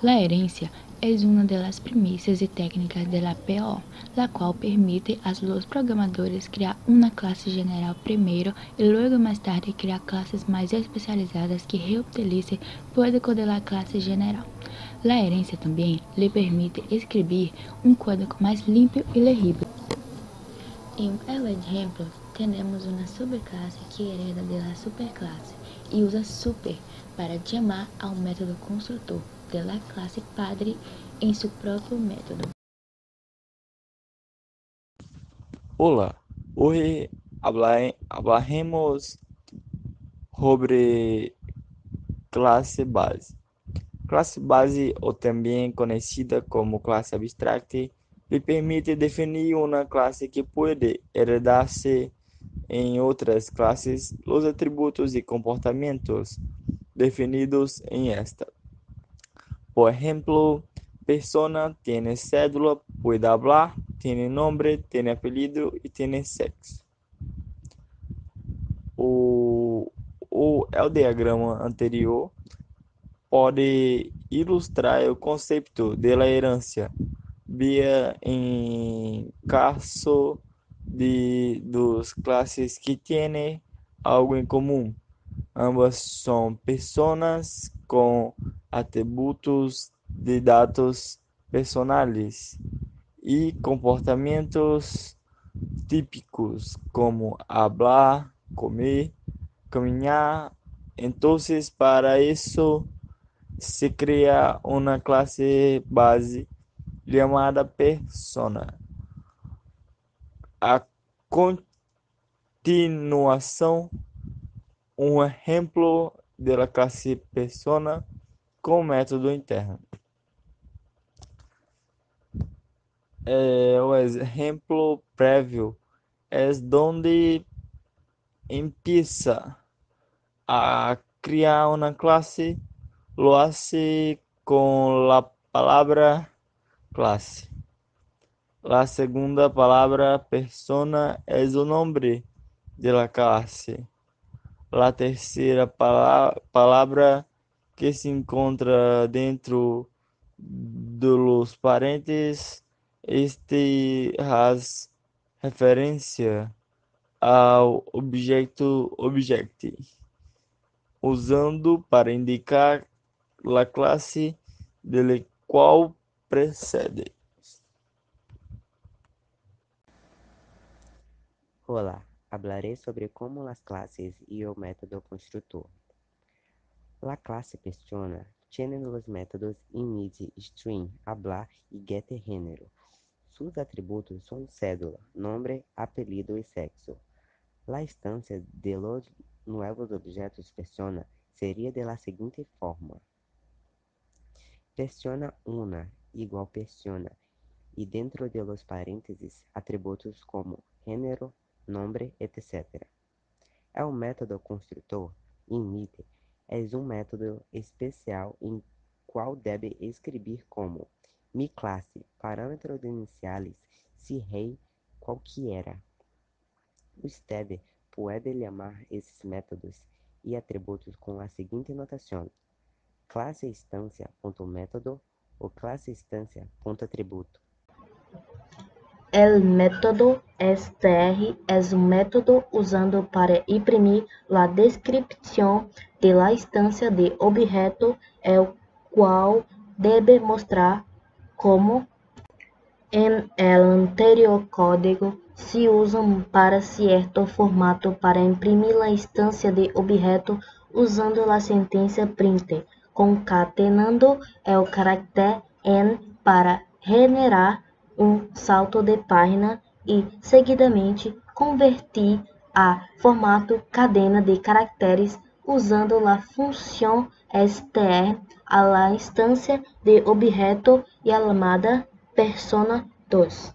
La herencia es una de las premisas y técnicas de la PO, la cual permite a los programadores crear una clase general primero y luego más tarde crear clases más especializadas que reutilicen código de la clase general. La herencia también le permite escribir un código más limpio y legible. En el ejemplo, tenemos una subclase que hereda de la superclase y usa super para llamar ao método construtor de la clase padre em seu próprio método. Olá, hoje hablaremos sobre classe base. Classe base, ou também conhecida como classe abstracta, lhe permite definir uma classe que pode heredar-se em outras classes os atributos e comportamentos definidos em esta. Por ejemplo, persona tiene cédula, puede hablar, tiene nombre, tiene apellido y tiene sexo. O diagrama anterior pode ilustrar o conceito de la herança, via em caso de dos classes que têm algo em comum. Ambas são pessoas com atributos de dados personais e comportamentos típicos como hablar, comer, caminhar. Então, para isso se cria uma classe base chamada persona. A continuação, um exemplo da classe persona com método interno. O exemplo prévio é onde empieza a criar uma classe, lo hace con la palabra clase. La segunda palabra persona es el nombre de la clase. La tercera palabra que se encontra dentro de los parênteses, este faz referência ao objeto object, usando para indicar a classe de qual precede. Olá, hablaré sobre como las clases y el método constructor. La clase persona tiene los métodos init, string, hablar y getGénero. Sus atributos son cédula, nombre, apellido y sexo. La instancia de los nuevos objetos persona sería de la siguiente forma: persona 1 igual persona y dentro de los paréntesis atributos como género, nombre, etc. El método construtor init é um método especial em qual deve escrever como mi classe, parâmetros iniciais, se rei qualquer. Usted pode chamar esses métodos e atributos com a seguinte notação: classe instância.método ou classe instância.atributo. El método str es un método usado para imprimir la descripción de la instancia de objeto, el cual debe mostrar como en el anterior código se usan para cierto formato para imprimir la instancia de objeto usando la sentencia print, concatenando el carácter en para generar salto de página e, seguidamente, convertir a formato cadena de caracteres usando a função str a la instância de objeto chamada persona 2.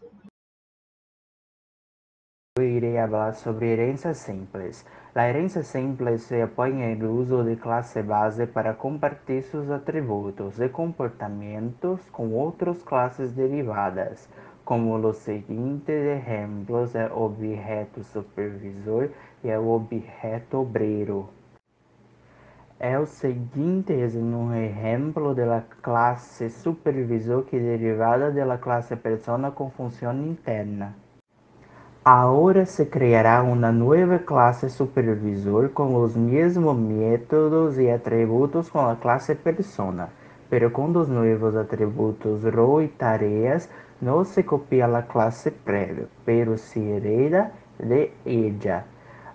Eu irei falar sobre herencia simples. La herencia simples se apoia en el uso de clase base para compartir sus atributos e comportamientos com outras classes derivadas, como los siguientes ejemplos: el objeto supervisor e el objeto obrero. El siguiente es un ejemplo de la clase supervisor que derivada de la clase persona con función interna. Ahora se creará una nueva clase supervisor con los mismos métodos y atributos con la clase persona, pero con los nuevos atributos rol y tareas no se copia la clase previa, pero se hereda de ella.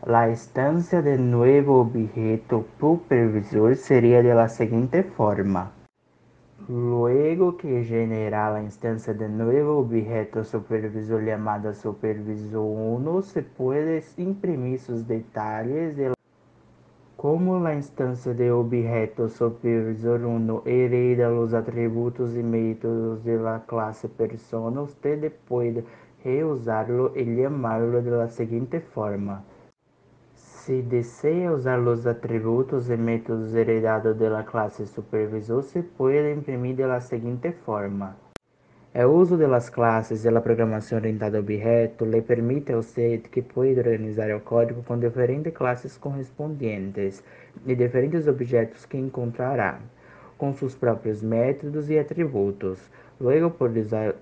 La instancia del nuevo objeto supervisor sería de la siguiente forma. Luego que genera la instancia del nuevo objeto supervisor llamada supervisor 1, se puede imprimir sus detalles de como la instancia de objeto supervisor 1 hereda los atributos y métodos de la clase persona, usted puede reusarlo y llamarlo de la siguiente forma. Si desea usar los atributos y métodos heredados de la clase supervisor, se puede imprimir de la siguiente forma. El uso de las clases de la programación orientada a objetos le permite a usted que pueda organizar el código con diferentes clases correspondientes y diferentes objetos que encontrará, con sus propios métodos y atributos. Luego puede usar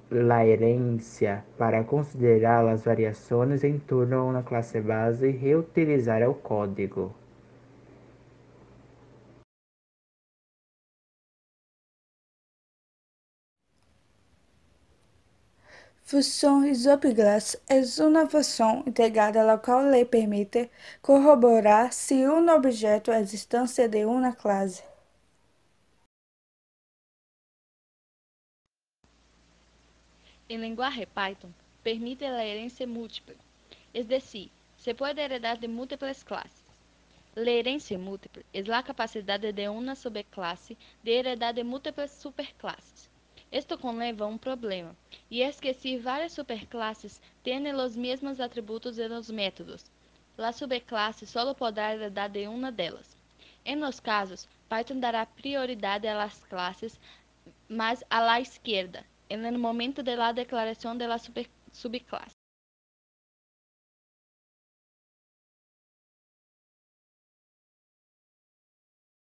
la herencia para considerar las variaciones en torno a una clase base y reutilizar el código. Función isópiclas es una función integrada la cual le permite corroborar si un objeto es instancia de una clase. En lenguaje Python, permite la herencia múltiple, es decir, se puede heredar de múltiples clases. La herencia múltiple es la capacidad de una subclase de heredar de múltiples superclases. Esto conlleva un problema, y es que si varias superclases tienen los mismos atributos de los métodos, la subclase solo podrá heredar de una de ellas. En los casos, Python dará prioridad a las clases más a la izquierda, en el momento de la declaración de la subclase.